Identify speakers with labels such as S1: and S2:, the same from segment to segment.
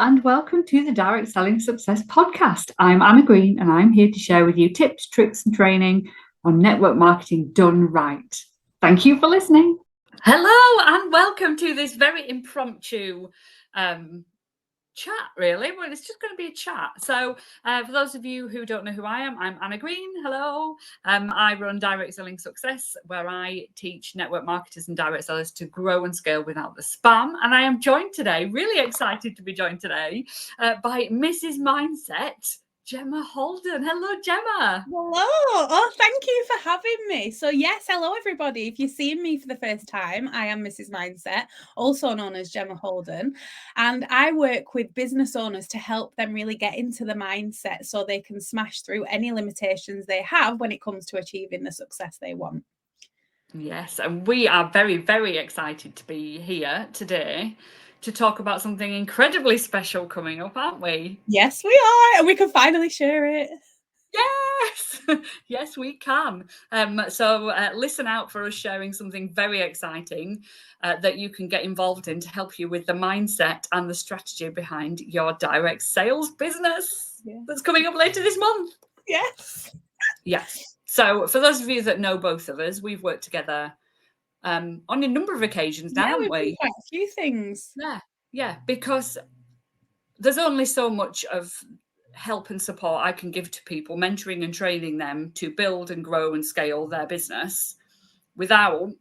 S1: and welcome to the Direct Selling Success Podcast. I'm Anna Green and I'm here to share with you tips, tricks and training on network marketing done right. Thank you for listening.
S2: Hello and welcome to this very impromptu chat, really. Well, it's just going to be a chat. So for those of you who don't know who I am, I'm Anna Green. Hello. I run Direct Selling Success, where I teach network marketers and direct sellers to grow and scale without the spam. And I am joined today, really excited to be joined today, by Mrs. Mindset, Gemma Holden. Hello, Gemma.
S3: Hello. Oh, thank you for having me. So yes, hello everybody. If you're seeing me for the first time, I am Mrs. Mindset, also known as Gemma Holden, and I work with business owners to help them really get into the mindset so they can smash through any limitations they have when it comes to achieving the success they want.
S2: Yes, and we are very, very excited to be here today to talk about something incredibly special coming up, aren't we?
S3: Yes, we are, and we can finally share it.
S2: Yes, yes, we can. So listen out for us sharing something very exciting that you can get involved in to help you with the mindset and the strategy behind your direct sales business that's coming up later this month.
S3: Yes.
S2: Yes. So for those of you that know both of us, we've worked together on a number of occasions now, haven't we?
S3: Quite a few things.
S2: Yeah, because there's only so much of help and support I can give to people, mentoring and training them to build and grow and scale their business without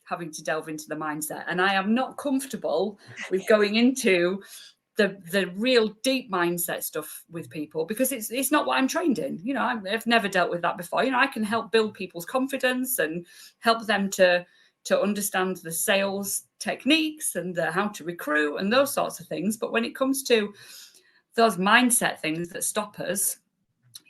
S2: having to delve into the mindset. And I am not comfortable with going into the real deep mindset stuff with people because it's not what I'm trained in. You know, I've never dealt with that before. You know, I can help build people's confidence and help them to understand the sales techniques and how to recruit and those sorts of things. But when it comes to those mindset things that stop us,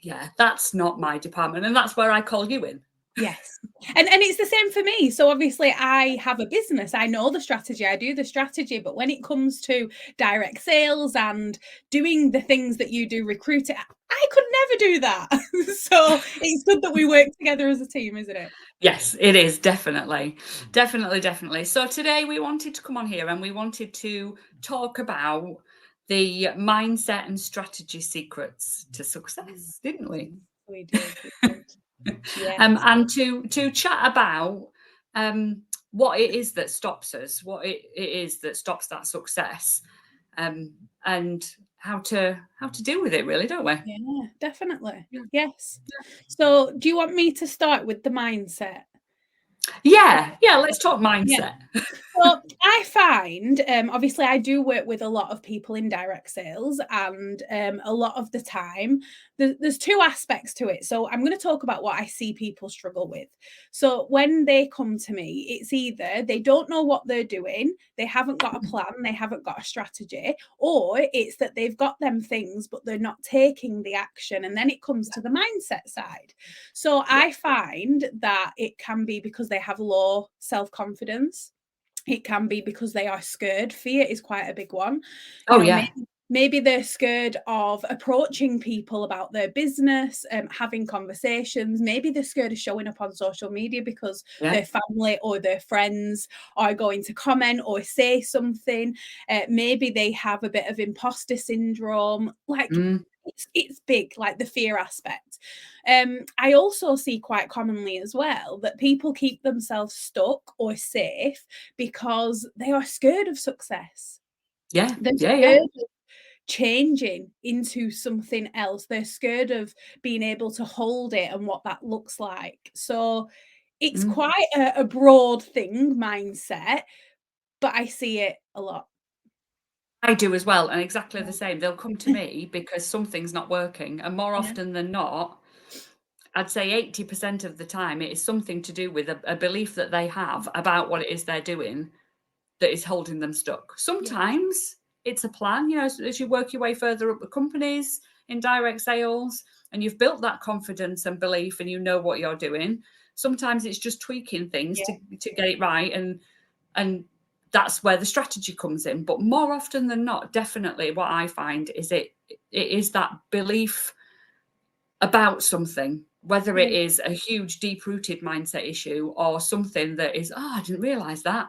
S2: yeah, that's not my department. And that's where I call you in.
S3: Yes. And it's the same for me. So obviously I have a business. I know the strategy. I do the strategy. But when it comes to direct sales and doing the things that you do, recruiting, I could never do that. So it's good that we work together as a team, isn't it?
S2: Yes, it is. Definitely. So today we wanted to come on here and we wanted to talk about the mindset and strategy secrets to success, didn't we?
S3: We did.
S2: Yes. And to chat about what it is that stops us, what it is that stops that success, and how to deal with it, really, don't we?
S3: Yeah, definitely. Yeah. Yes. So do you want me to start with the mindset?
S2: Yeah, let's talk mindset.
S3: Yeah. Well, I find, obviously, I do work with a lot of people in direct sales, and a lot of the time, there's two aspects to it. So I'm going to talk about what I see people struggle with. So when they come to me, it's either they don't know what they're doing, they haven't got a plan, they haven't got a strategy, or it's that they've got them things, but they're not taking the action. And then it comes to the mindset side. So I find that it can be because they have low self-confidence. It can be because they are scared. Fear is quite a big one. Maybe they're scared of approaching people about their business, having conversations. Maybe they're scared of showing up on social media because their family or their friends are going to comment or say something. Maybe they have a bit of imposter syndrome. Like it's big, like the fear aspect. I also see quite commonly as well that people keep themselves stuck or safe because they are scared of success. They're scared of changing into something else. They're scared of being able to hold it and what that looks like. So it's quite a broad thing, mindset, but I see it a lot.
S2: I do as well, and exactly the same. They'll come to me because something's not working, and more often than not, I'd say 80% of the time, it is something to do with a belief that they have about what it is they're doing that is holding them stuck. Sometimes it's a plan, you know, as you work your way further up the companies in direct sales and you've built that confidence and belief and you know what you're doing. Sometimes it's just tweaking things to get it right, and that's where the strategy comes in. But more often than not, definitely what I find is it is that belief about something, whether it is a huge deep-rooted mindset issue or something that is, I didn't realize that.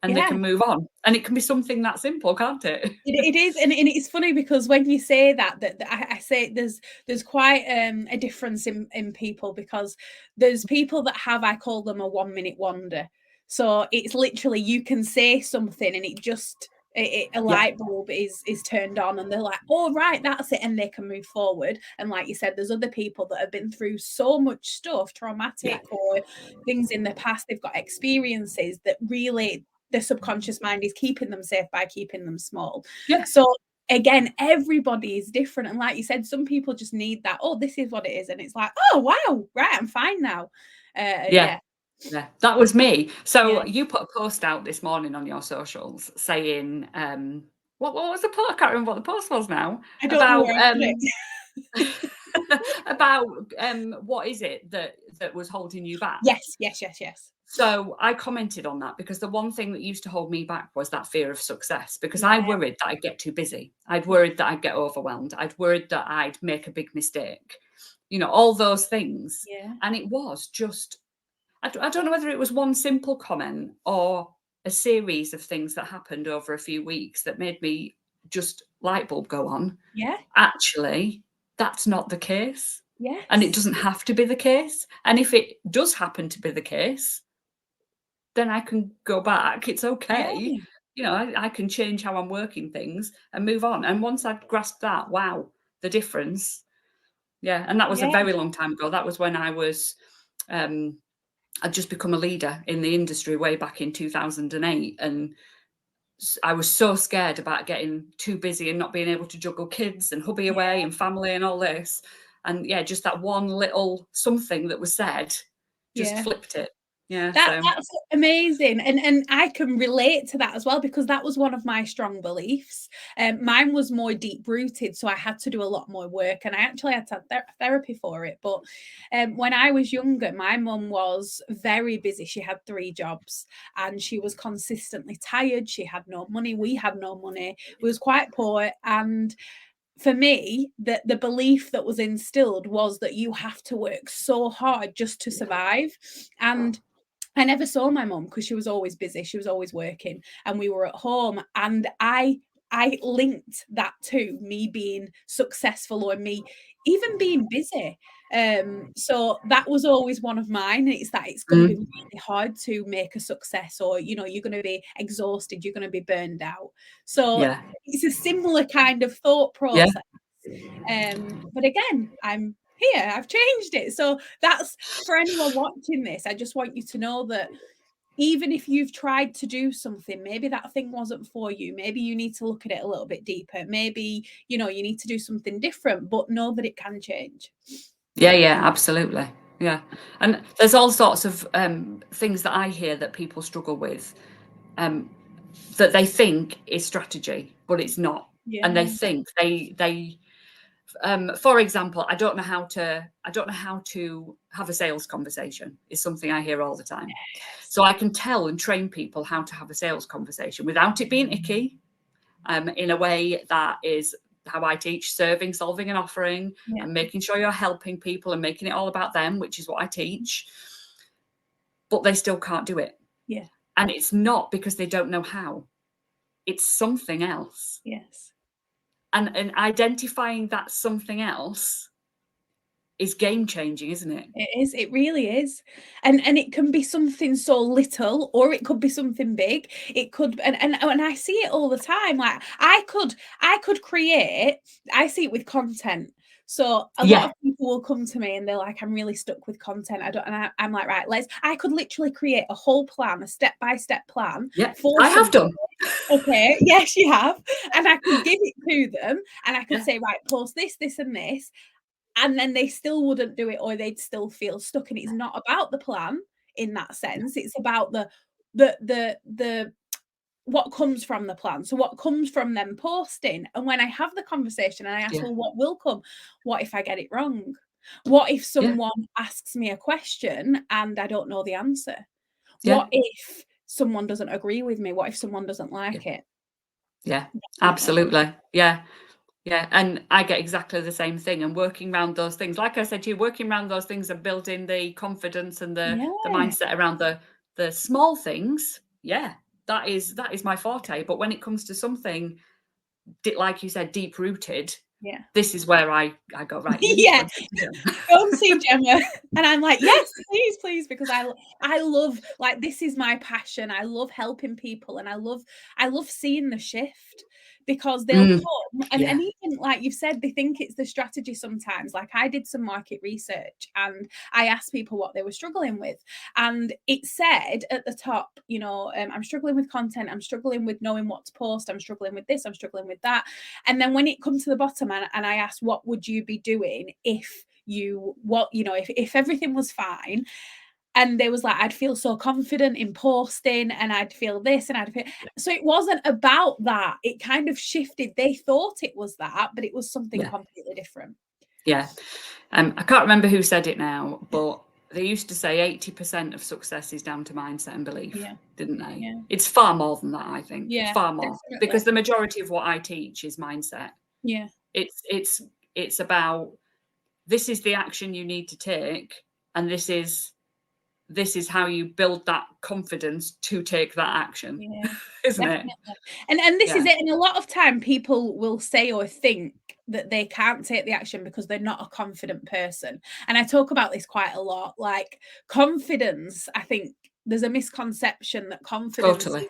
S2: and they can move on. And it can be something that simple, can't it?
S3: It is, and it's funny because when you say that I say there's quite a difference in people, because there's people that have, I call them a 1 minute wonder. So it's literally, you can say something and it just a light bulb is turned on, and they're like, oh right, that's it, and they can move forward. And like you said, there's other people that have been through so much stuff, traumatic or things in the past. They've got experiences that really, the subconscious mind is keeping them safe by keeping them small. So again, everybody is different, and like you said, some people just need that, oh, this is what it is, and it's like, oh wow, right, I'm fine now.
S2: Yeah, that was me. So you put a post out this morning on your socials saying, what was the post? I can't remember what the post was now.
S3: I don't know
S2: about what is it that was holding you back?
S3: Yes.
S2: So I commented on that, because the one thing that used to hold me back was that fear of success, because I worried that I'd get too busy. I'd worried that I'd get overwhelmed. I'd worried that I'd make a big mistake, all those things. And it was just, I don't know whether it was one simple comment or a series of things that happened over a few weeks that made me just light bulb go on. Actually, that's not the case. And it doesn't have to be the case. And if it does happen to be the case, then I can go back. It's okay. I can change how I'm working things and move on. And once I've grasped that, wow, the difference. And that was a very long time ago. That was when I was I'd just become a leader in the industry way back in 2008. And I was so scared about getting too busy and not being able to juggle kids and hubby away and family and all this. And just that one little something that was said just flipped it.
S3: That's amazing, and I can relate to that as well, because that was one of my strong beliefs. Mine was more deep rooted, so I had to do a lot more work, and I actually had to have therapy for it. But when I was younger, my mum was very busy. She had 3 jobs, and she was consistently tired. She had no money. We had no money. We was quite poor, and for me, the belief that was instilled was that you have to work so hard just to survive. And I never saw my mum because she was always busy. She was always working, and we were at home. And I linked that to me being successful, or me even being busy. So that was always one of mine. It's that it's going to be really hard to make a success, or you're going to be exhausted, you're going to be burned out. So it's a similar kind of thought process. But again, I'm here, I've changed it. So that's for anyone watching this. I just want you to know that even if you've tried to do something, maybe that thing wasn't for you, maybe you need to look at it a little bit deeper, maybe you need to do something different, but know that it can change.
S2: Absolutely. And there's all sorts of things that I hear that people struggle with, that they think is strategy, but it's not. And they think they for example, I don't know how to have a sales conversation is something I hear all the time. So I can tell and train people how to have a sales conversation without it being icky, in a way that is how I teach serving, solving and offering, and making sure you're helping people and making it all about them, which is what I teach. But they still can't do it. And it's not because they don't know how. It's something else. And identifying that something else is game changing, isn't it?
S3: It is. It really is. And it can be something so little, or it could be something big. It could, and I see it all the time. Like I could create. I see it with content. So a lot of people will come to me and they're like, I'm really stuck with content. I'm like, right, I could literally create a whole plan, a step-by-step plan.
S2: I have done.
S3: Okay, yes, you have. And I could give it to them and I could say, right, post this, this and this. And then they still wouldn't do it, or they'd still feel stuck. And it's not about the plan in that sense. It's about the what comes from the plan. So what comes from them posting. And when I have the conversation and I ask, well, what will come? What if I get it wrong? What if someone asks me a question and I don't know the answer? What if someone doesn't agree with me? What if someone doesn't like it?
S2: Absolutely. And I get exactly the same thing, and working around those things, like I said to you, working around those things and building the confidence and the mindset around the small things. that is my forte. But when it comes to something, like you said, deep rooted,
S3: Yeah.
S2: this is where I go, right.
S3: Yeah. Go and see Gemma. And I'm like, yes, please, because I love, like, this is my passion. I love helping people, and I love seeing the shift, because they'll come and even like you've said, they think it's the strategy sometimes. Like, I did some market research and I asked people what they were struggling with, and it said at the top, you know, I'm struggling with content, I'm struggling with knowing what to post, I'm struggling with this, I'm struggling with that. And then when it comes to the bottom, and I asked, what would you be doing if if everything was fine? And they was like, I'd feel so confident in posting, and I'd feel this, and I'd feel. So it wasn't about that. It kind of shifted. They thought it was that, but it was something completely different.
S2: Yeah. I can't remember who said it now, but they used to say 80% of success is down to mindset and belief, didn't they?
S3: Yeah.
S2: It's far more than that, I think.
S3: Yeah,
S2: far more.
S3: definitely.
S2: Because the majority of what I teach is mindset.
S3: Yeah.
S2: It's about, this is the action you need to take, and this is how you build that confidence to take that action. Isn't
S3: definitely.
S2: it?
S3: And this is it. And a lot of time people will say or think that they can't take the action because they're not a confident person. And I talk about this quite a lot. Like, confidence, I think there's a misconception that confidence is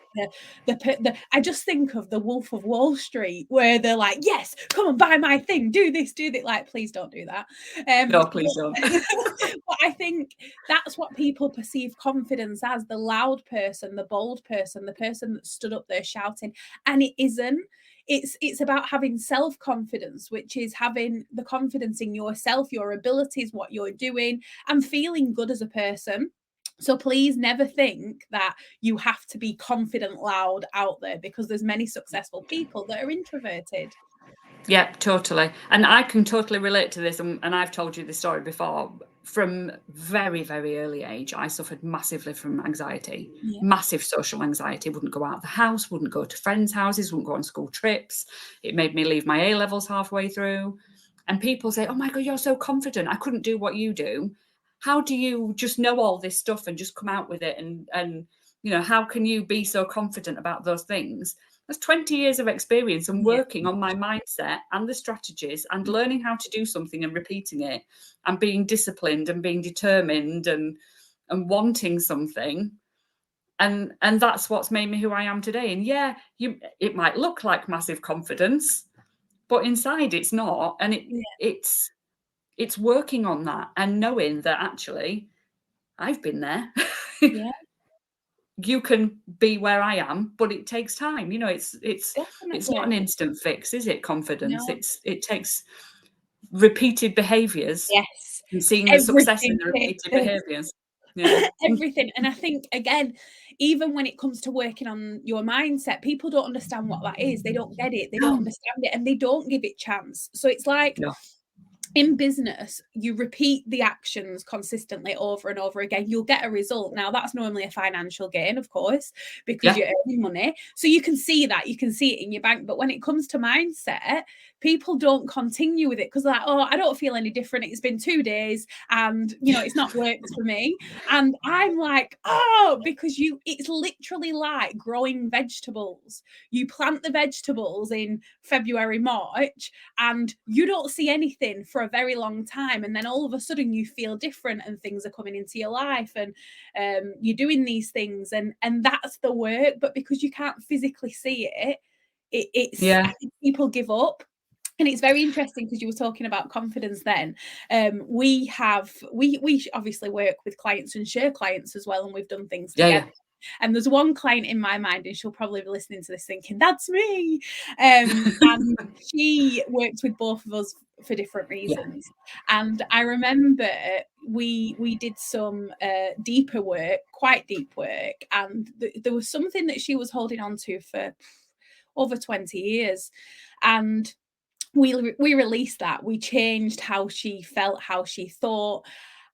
S3: the I just think of the Wolf of Wall Street, where they're like, yes, come and buy my thing, do this, do that. Like, please don't do that.
S2: No, please don't.
S3: But I think that's what people perceive confidence as: the loud person, the bold person, the person that stood up there shouting. And it isn't. It's about having self-confidence, which is having the confidence in yourself, your abilities, what you're doing, and feeling good as a person. So please never think that you have to be confident, loud out there, because there's many successful people that are introverted.
S2: Yeah, totally. And I can totally relate to this. And I've told you this story before. From very, very early age, I suffered massively from anxiety, massive social anxiety. Wouldn't go out of the house, wouldn't go to friends' houses, wouldn't go on school trips. It made me leave my A-levels halfway through. And people say, oh my God, you're so confident. I couldn't do what you do. How do you just know all this stuff and just come out with it? And you know, how can you be so confident about those things? That's 20 years of experience and working on my mindset and the strategies and learning how to do something and repeating it and being disciplined and being determined and wanting something. And that's what's made me who I am today. And it might look like massive confidence, but inside it's not. And it's working on that and knowing that actually I've been there.
S3: Yeah.
S2: You can be where I am, but it takes time. You know, it's not an instant fix, is it? Confidence.
S3: No.
S2: It takes repeated behaviors.
S3: Yes.
S2: And seeing the success in the repeated behaviors. Yeah.
S3: Everything. And I think, again, even when it comes to working on your mindset, people don't understand what that is. They don't get it. They don't understand it, and they don't give it chance. So it's like, in business, you repeat the actions consistently over and over again, you'll get a result. Now, that's normally a financial gain, of course, because you're earning money. So you can see that, you can see it in your bank. But when it comes to mindset, people don't continue with it because they're like, oh, I don't feel any different. It's been 2 days and, you know, it's not worked for me. And I'm like, oh, because it's literally like growing vegetables. You plant the vegetables in February, March, and you don't see anything for a very long time, and then all of a sudden you feel different and things are coming into your life, and you're doing these things, and that's the work. But because you can't physically see it, I think people give up. And it's very interesting because you were talking about confidence then. We obviously work with clients and share clients as well, and we've done things together. And there's one client in my mind, and she'll probably be listening to this thinking, that's me. And she worked with both of us for different reasons. And I remember we did some deeper work, quite deep work. And there was something that she was holding on to for over 20 years. And we released that. We changed how she felt, how she thought.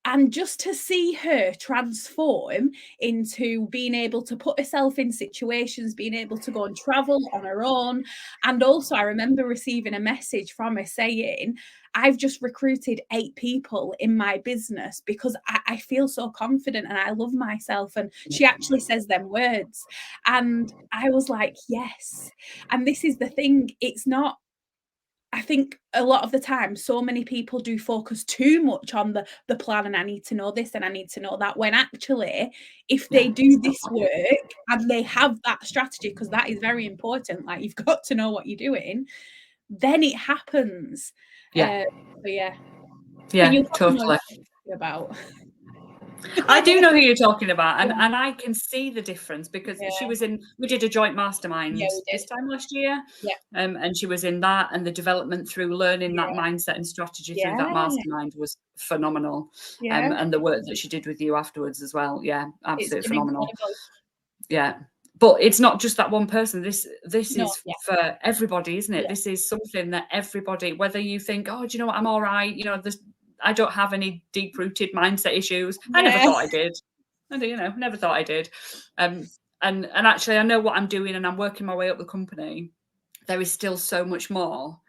S3: And just to see her transform into being able to put herself in situations, being able to go and travel on her own. And also, I remember receiving a message from her saying, I've just recruited 8 people in my business because I feel so confident and I love myself. And she actually says them words. And I was like, yes. And this is the thing. It's not, I think a lot of the time, so many people do focus too much on the plan and I need to know this and I need to know that, when actually, if they do this work and they have that strategy, because that is very important, like you've got to know what you're doing, then it happens.
S2: Yeah.
S3: But yeah.
S2: Yeah,
S3: But you
S2: totally.
S3: know what I'm talking about.
S2: I do know who you're talking about, and I can see the difference because
S3: Yeah.
S2: she was in. We did a joint mastermind
S3: Yeah, we
S2: this
S3: did.
S2: time last year,
S3: Yeah.
S2: and she was in that, and the development through learning that mindset and strategy through that mastermind was phenomenal.
S3: Yeah.
S2: And the work that she did with you afterwards as well, yeah,
S3: It's
S2: absolutely
S3: been
S2: phenomenal.
S3: incredible.
S2: Yeah, but it's not just that one person. This
S3: No,
S2: is for everybody, isn't it?
S3: Yeah.
S2: This is something that everybody, whether you think, oh, do you know what, I'm all right, you know, I don't have any deep-rooted mindset issues. I never thought I did. Never thought I did. And actually, I know what I'm doing, and I'm working my way up the company. There is still so much more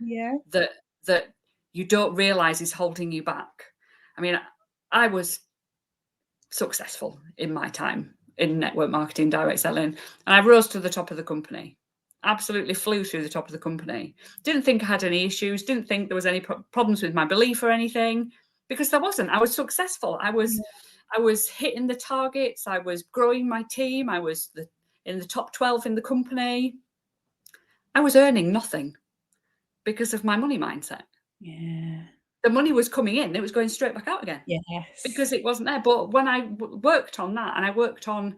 S2: that you don't realise is holding you back. I mean, I was successful in my time in network marketing, direct selling, and I rose to the top of the company. Absolutely flew through the top of the company. Didn't think I had any issues. Didn't think there was any problems with my belief or anything, because there wasn't. I was successful. I was hitting the targets. I was growing my team. I was in the top 12 in the company. I was earning nothing because of my money mindset.
S3: Yeah.
S2: The money was coming in. It was going straight back out again.
S3: Yes.
S2: Because it wasn't there. But when I worked on that, and I worked on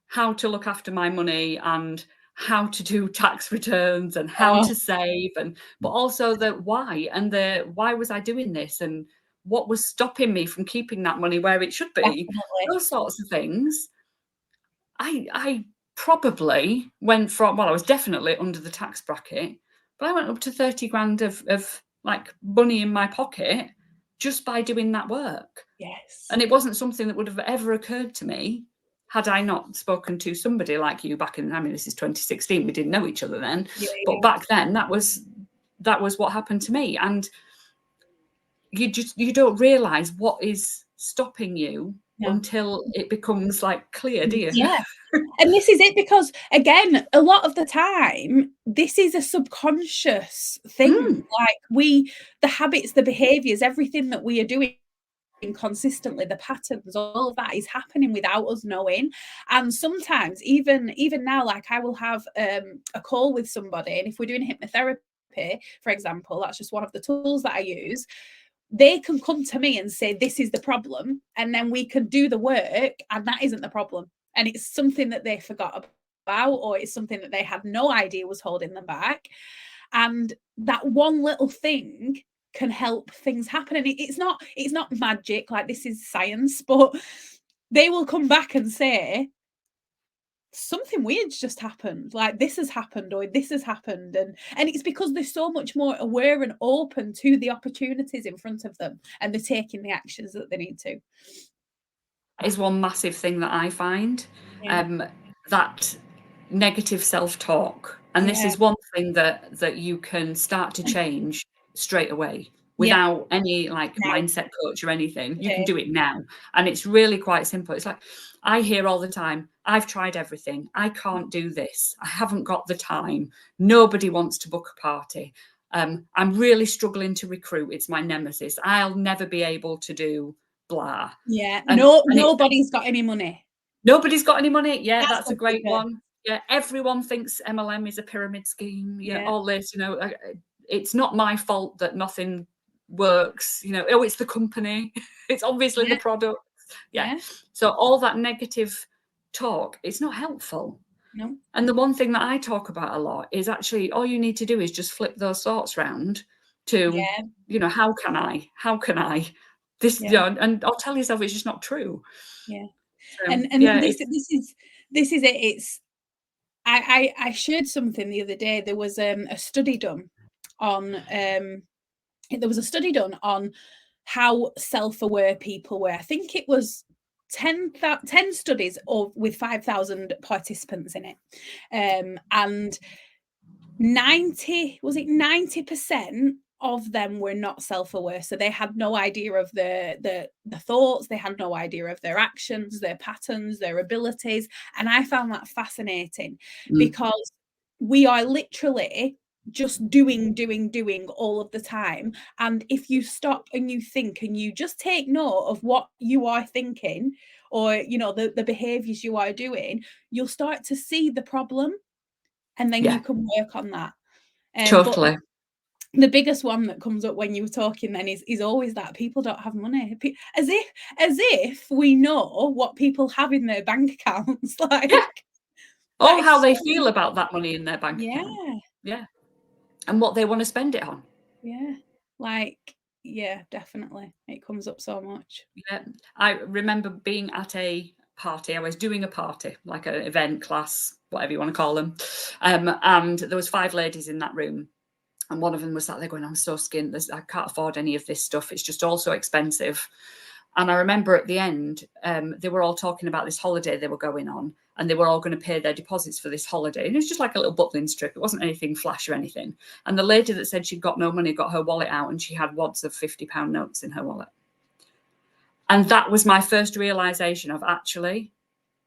S2: how to look after my money and how to do tax returns and how to save, but also the why, and the why was I doing this, and what was stopping me from keeping that money where it should be.
S3: Definitely.
S2: Those sorts of things. I probably went from, well, I was definitely under the tax bracket, but I went up to 30 grand of like money in my pocket just by doing that work.
S3: Yes.
S2: And it wasn't something that would have ever occurred to me had I not spoken to somebody like you back in, I mean, this is 2016. We didn't know each other then, but back then that was what happened to me. And you don't realize what is stopping you until it becomes like clear, do you?
S3: Yeah. And this is it, because again, a lot of the time, this is a subconscious thing. Like the habits, the behaviors, everything that we are doing consistently, the patterns, all of that is happening without us knowing. And sometimes even now, like I will have a call with somebody, and if we're doing hypnotherapy, for example, that's just one of the tools that I use. They can come to me and say, this is the problem, and then we can do the work, and that isn't the problem, and it's something that they forgot about, or it's something that they had no idea was holding them back. And that one little thing can help things happen. And it's not magic, like this is science, but they will come back and say, something weird's just happened, like this has happened, or this has happened. And it's because they're so much more aware and open to the opportunities in front of them, and they're taking the actions that they need to.
S2: Is one massive thing that I find, that negative self-talk. And this is one thing that you can start to change straight away without any mindset coach or anything. You can do it now. And it's really quite simple. It's like, I hear all the time, I've tried everything. I can't do this. I haven't got the time. Nobody wants to book a party. I'm really struggling to recruit. It's my nemesis. I'll never be able to do blah.
S3: Yeah. Nobody's got any money.
S2: Nobody's got any money. Yeah, that's a great one. Yeah, everyone thinks MLM is a pyramid scheme. Yeah, all this, it's not my fault that nothing works. Oh, it's the company. It's obviously the product. Yeah. So all that negative talk, it's not helpful.
S3: No.
S2: And the one thing that I talk about a lot is actually all you need to do is just flip those thoughts round to, how can I? This, and I'll tell yourself it's just not true.
S3: Yeah. And this is it. It's I shared something the other day. There was a study done on how self-aware people were. I think it was 10 studies with 5,000 participants in it, and 90% of them were not self-aware. So they had no idea of the thoughts, they had no idea of their actions, their patterns, their abilities. And I found that fascinating because we are literally just doing all of the time. And if you stop and you think and you just take note of what you are thinking, or the behaviors you are doing, you'll start to see the problem, and then you can work on that.
S2: Totally.
S3: But the biggest one that comes up when you were talking then is always that people don't have money, as if we know what people have in their bank accounts, like
S2: or how they feel about that money in their bank account.
S3: Yeah,
S2: and what they want to spend it on.
S3: Definitely, it comes up so much.
S2: I remember being at a party. I was doing a party, like an event, class, whatever you want to call them, and there was 5 ladies in that room, and one of them was sat there going, I'm so skint, I can't afford any of this stuff, it's just all so expensive. And I remember at the end, they were all talking about this holiday they were going on, and they were all going to pay their deposits for this holiday. And it was just like a little buckling strip. It wasn't anything flash or anything. And the lady that said she'd got no money got her wallet out, and she had wads of £50 notes in her wallet. And that was my first realization of, actually,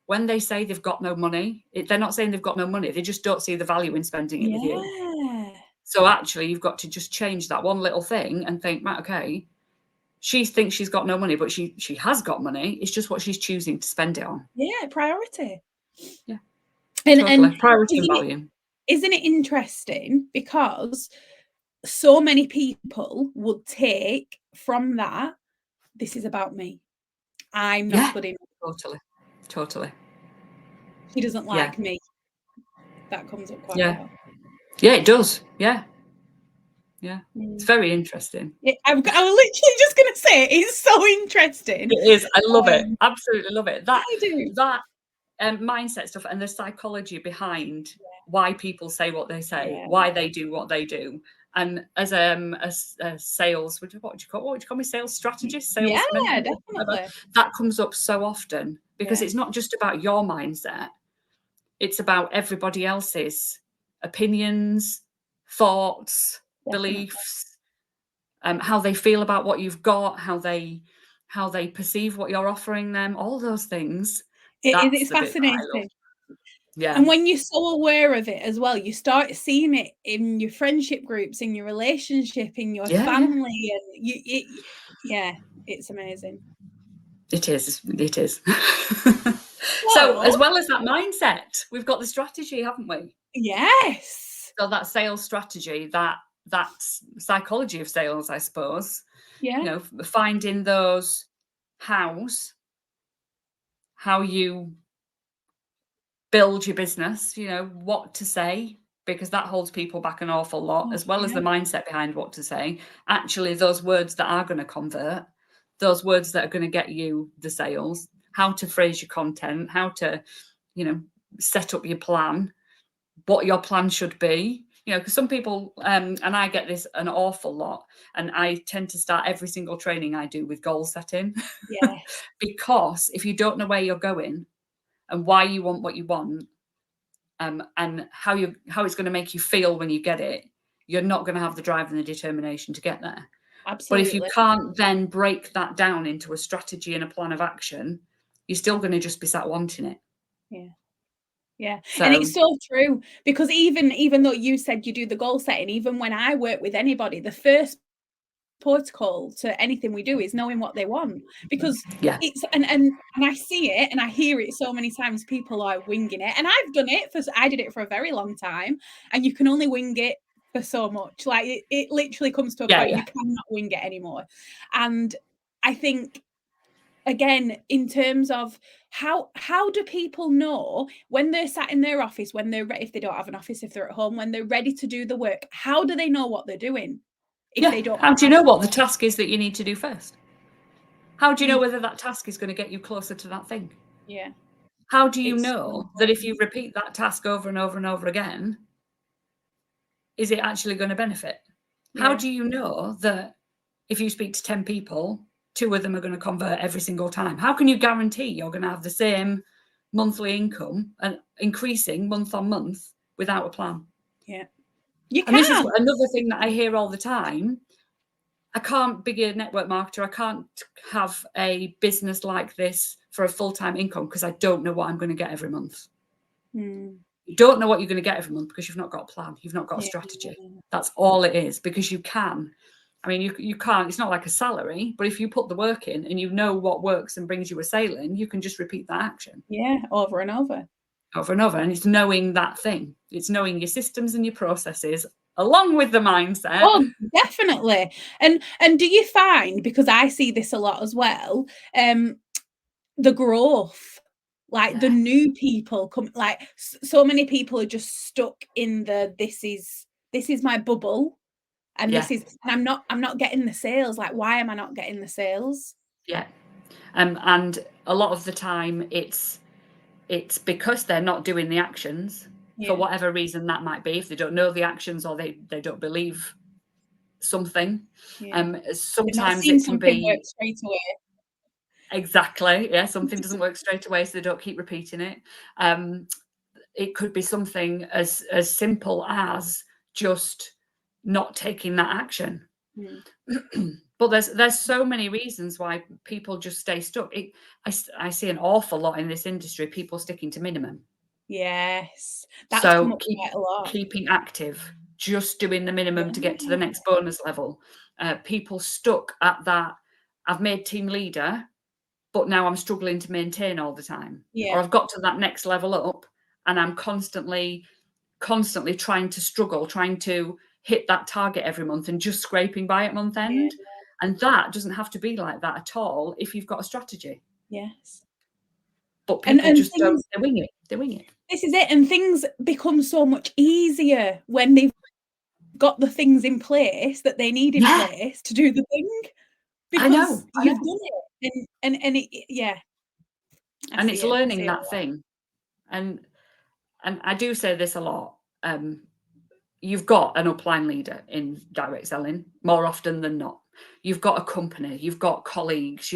S2: when they say they've got no money, they're not saying they've got no money. They just don't see the value in spending it with you. So actually, you've got to just change that one little thing and think, right, okay, she thinks she's got no money, but she has got money. It's just what she's choosing to spend it on.
S3: Priority.
S2: And priority and volume.
S3: Isn't it interesting? Because so many people would take from that, this is about me. I'm not good enough.
S2: Totally.
S3: She doesn't like me. That comes up quite a lot.
S2: Yeah, it does. Yeah. It's very interesting.
S3: I was literally just going to say, it's so interesting.
S2: It is. I love it. Absolutely love it.
S3: I do.
S2: That mindset stuff and the psychology behind why people say what they say, why they do what they do. And as a sales, what would you call me? Sales strategist? Sales
S3: definitely.
S2: That comes up so often because it's not just about your mindset. It's about everybody else's opinions, thoughts, beliefs, how they feel about what you've got, how they perceive what you're offering them, all those things.
S3: It's fascinating.
S2: Yeah.
S3: And when you're so aware of it as well, you start seeing it in your friendship groups, in your relationship, in your family, and it's amazing.
S2: It is. So as well as that mindset, we've got the strategy, haven't we?
S3: Yes.
S2: So that sales strategy, that psychology of sales, I suppose. Finding those how you build your business, what to say, because that holds people back an awful lot, as well as the mindset behind what to say. Actually, those words that are going to convert, those words that are going to get you the sales, how to phrase your content, how to, set up your plan, what your plan should be. Because some people, and I get this an awful lot, and I tend to start every single training I do with goal setting. Because if you don't know where you're going and why you want what you want, and how it's going to make you feel when you get it, you're not going to have the drive and the determination to get there.
S3: Absolutely.
S2: But if you can't then break that down into a strategy and a plan of action, you're still going to just be sat wanting it.
S3: And it's so true, because even though you said you do the goal setting, even when I work with anybody, the first protocol to anything we do is knowing what they want, because it's and I see it and I hear it so many times. People are winging it, and I did it for a very long time, and you can only wing it for so much. Like it literally comes to a point you cannot wing it anymore. And I think, again, in terms of how do people know when they're sat in their office, when they're if they don't have an office, if they're at home, when they're ready to do the work, how do they know what they're doing? If they don't,
S2: how do you know what the task is that you need to do first? How do you know whether that task is going to get you closer to that thing? How do you know that if you repeat that task over and over and over again, is it actually going to benefit? How do you know that if you speak to 10 people, 2 of them are going to convert every single time. How can you guarantee you're going to have the same monthly income and increasing month on month without a plan?
S3: Yeah, you
S2: and
S3: can.
S2: This is another thing that I hear all the time. I can't be a network marketer. I can't have a business like this for a full-time income because I don't know what I'm going to get every month. You don't know what you're going to get every month because you've not got a plan. You've not got a strategy. That's all it is, because you can. I mean, you can't, it's not like a salary, but if you put the work in and you know what works and brings you a sale in, you can just repeat that action.
S3: Yeah, over and over.
S2: Over and over. And it's knowing that thing. It's knowing your systems and your processes along with the mindset.
S3: Oh, definitely. And do you find, because I see this a lot as well, the growth, like the new people come, like so many people are just stuck in this is my bubble, and this is, and I'm not getting the sales. Like, why am I not getting the sales?
S2: Yeah. And a lot of the time it's because they're not doing the actions for whatever reason that might be. If they don't know the actions or they don't believe something. Sometimes it can be
S3: work straight away.
S2: Exactly. Yeah. Something doesn't work straight away, so they don't keep repeating it. It could be something as simple as just not taking that action. But there's so many reasons why people just stay stuck. I see an awful lot in this industry, people sticking to minimum.
S3: Yes, that's come up quite a lot.
S2: Keeping active, just doing the minimum to get to the next bonus level. People stuck at that. I've made team leader, but now I'm struggling to maintain all the time. Or I've got to that next level up and I'm constantly trying to hit that target every month and just scraping by at month end. And that doesn't have to be like that at all if you've got a strategy.
S3: Yes.
S2: But people just don't, they wing it.
S3: This is it. And things become so much easier when they've got the things in place that they need in place to do the thing. Because you've done it. And it,
S2: and it's learning that thing. And I do say this a lot. You've got an upline leader in direct selling more often than not. You've got a company, you've got colleagues,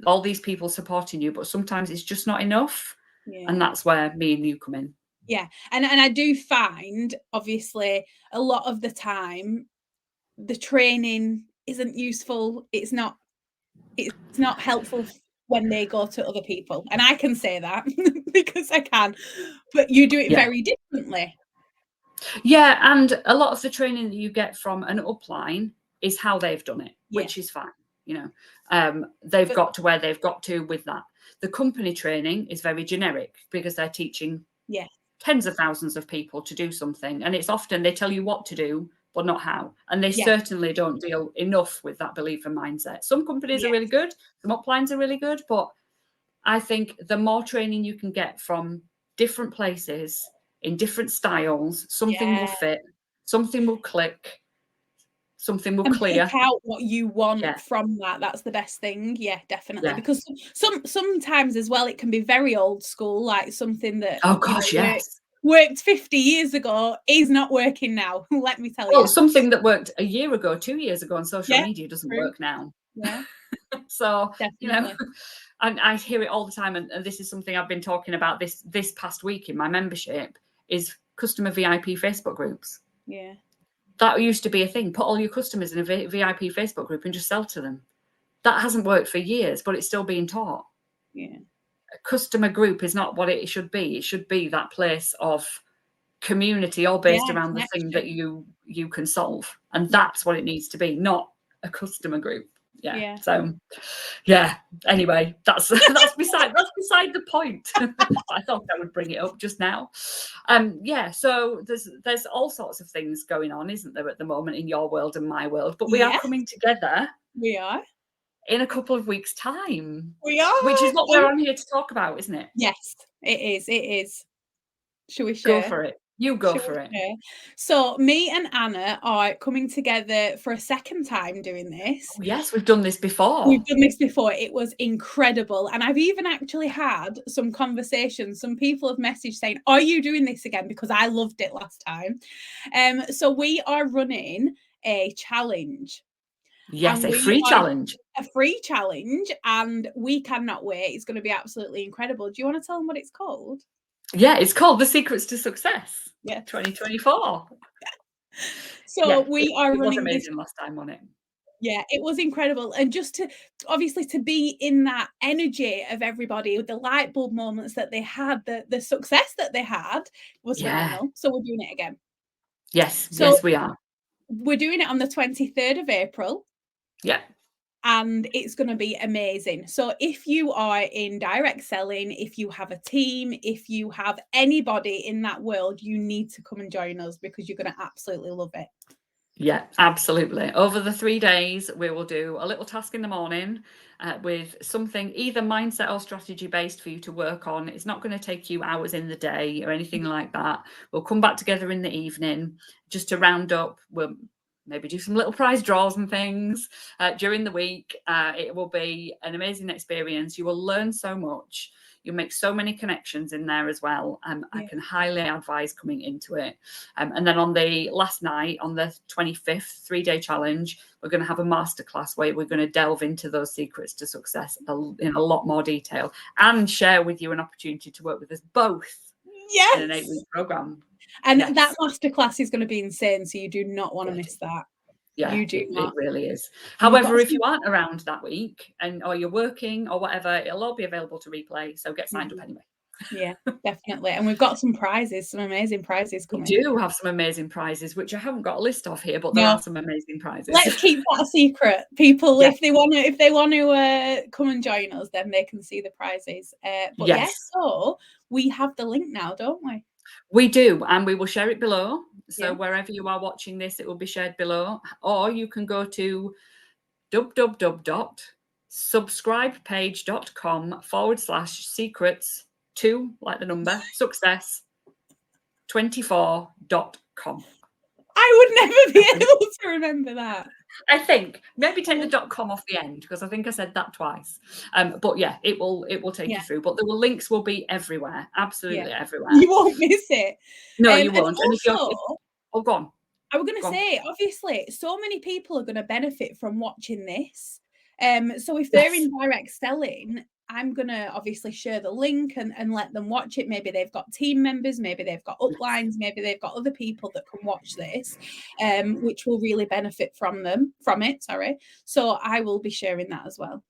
S2: all these people supporting you, but sometimes it's just not enough. And that's where me and you come in.
S3: Yeah. And I do find, obviously, a lot of the time, the training isn't useful. It's not helpful when they go to other people. And I can say that because I can, but you do it very differently.
S2: Yeah, and a lot of the training that you get from an upline is how they've done it, which is fine. They've got to where they've got to with that. The company training is very generic because they're teaching tens of thousands of people to do something. And it's often they tell you what to do, but not how. And they certainly don't deal enough with that belief and mindset. Some companies are really good. Some uplines are really good. But I think the more training you can get from different places in different styles, something will fit, something will click, something will clear.
S3: Pick out what you want from that. That's the best thing. Yeah, definitely. Because sometimes as well, it can be very old school, like something that worked 50 years ago is not working now. Let me tell you.
S2: Well, something that worked a year ago, 2 years ago on social media doesn't work now.
S3: Yeah.
S2: So, and I hear it all the time. And this is something I've been talking about this past week in my membership is customer VIP Facebook groups.
S3: Yeah.
S2: That used to be a thing. Put all your customers in a VIP Facebook group and just sell to them. That hasn't worked for years, but it's still being taught.
S3: Yeah.
S2: A customer group is not what it should be. It should be that place of community all based around the thing that you can solve. And that's what it needs to be, not a customer group. Yeah. So anyway, that's beside the point. I thought I would bring it up just now. So there's all sorts of things going on, isn't there, at the moment in your world and my world, but we are coming together.
S3: We are
S2: in a couple of weeks' time.
S3: We are,
S2: which is what we're on here to talk about, isn't it?
S3: Yes, it is. Shall we share?
S2: Go for it. You go for it.
S3: So me and Anna are coming together for a second time doing this.
S2: Oh, yes, we've done this before.
S3: It was incredible. And I've even actually had some conversations. Some people have messaged saying, are you doing this again? Because I loved it last time. So we are running a challenge.
S2: Yes,
S3: And
S2: a free challenge.
S3: A free challenge, and we cannot wait. It's going to be absolutely incredible. Do you want to tell them what it's called?
S2: Yeah, it's called The Secrets to Success.
S3: Yeah.
S2: 2024.
S3: So
S2: Yeah,
S3: we are
S2: it was
S3: running this.
S2: amazing last time on it.
S3: Yeah, it was incredible. And just to obviously to be in that energy of everybody, with the light bulb moments that they had, the success that they had was phenomenal. So we're doing it again.
S2: Yes,
S3: So
S2: yes, we are.
S3: we're doing it on the 23rd of April.
S2: Yeah.
S3: And it's going to be amazing. So if you are in direct selling, if you have a team, if you have anybody in that world, you need to come and join us, because you're going to absolutely love it.
S2: Yeah, absolutely. Over the 3 days, we will do a little task in the morning with something either mindset or strategy based for you to work on. It's not going to take you hours in the day or anything like that. We'll come back together in the evening just to round up. We'll maybe do some little prize draws and things during the week. It will be an amazing experience. You will learn so much. You'll make so many connections in there as well. I can highly advise coming into it. And then on the last night, on the 25th 3-day challenge, we're going to have a masterclass where we're going to delve into those secrets to success in a lot more detail and share with you an opportunity to work with us both in an 8-week program.
S3: And that masterclass is going to be insane. So you do not want to miss that.
S2: Yeah,
S3: you do not.
S2: It really is. However, if you aren't around that week or you're working or whatever, it'll all be available to replay. So get signed up anyway.
S3: Yeah, definitely. And we've got some prizes, some amazing prizes coming.
S2: We do have some amazing prizes, which I haven't got a list of here, but there are some amazing prizes.
S3: Let's keep that a secret. People, if they want to come and join us, then they can see the prizes. But yes, so we have the link now, don't we?
S2: We do, and we will share it below. So wherever you are watching this, it will be shared below. Or you can go to www.subscribepage.com/secrets to, like the number, success 24.com.
S3: I would never be able to remember that.
S2: I think maybe take the .com off the end, because I think I said that twice. But yeah, it will take you through. But the links will be everywhere, absolutely everywhere.
S3: You won't miss it.
S2: No, you won't.
S3: And
S2: if you're, go on.
S3: I was going to say, obviously, so many people are going to benefit from watching this. So if they're in direct selling, I'm going to obviously share the link and let them watch it. Maybe they've got team members, maybe they've got uplines, maybe they've got other people that can watch this, which will really benefit from it. So I will be sharing that as well.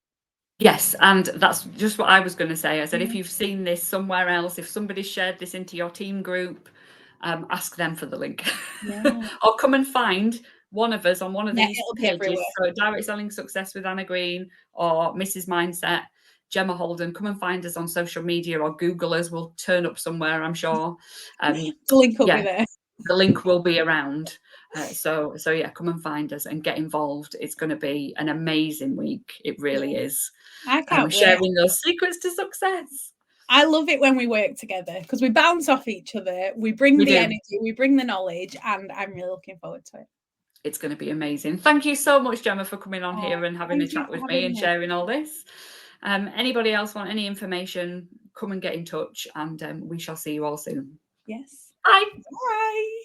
S2: Yes, and that's just what I was going to say. I said, if you've seen this somewhere else, if somebody shared this into your team group, ask them for the link. Or come and find one of us on one of these pages. So Direct Selling Success with Anna Green or Mrs. Mindset, Gemma Holden. Come and find us on social media or Google us. We'll turn up somewhere, I'm sure.
S3: The link will be there.
S2: The link will be around. So yeah, come and find us and get involved. It's going to be an amazing week. It really is.
S3: I can't wait.
S2: Sharing those secrets to success.
S3: I love it when we work together, because we bounce off each other. We bring the energy, we bring the knowledge, and I'm really looking forward to it.
S2: It's going to be amazing. Thank you so much, Gemma, for coming on here and having a chat with me and sharing all this. Anybody else want any information, come and get in touch, and we shall see you all soon.
S3: Yes.
S2: Bye.
S3: Bye.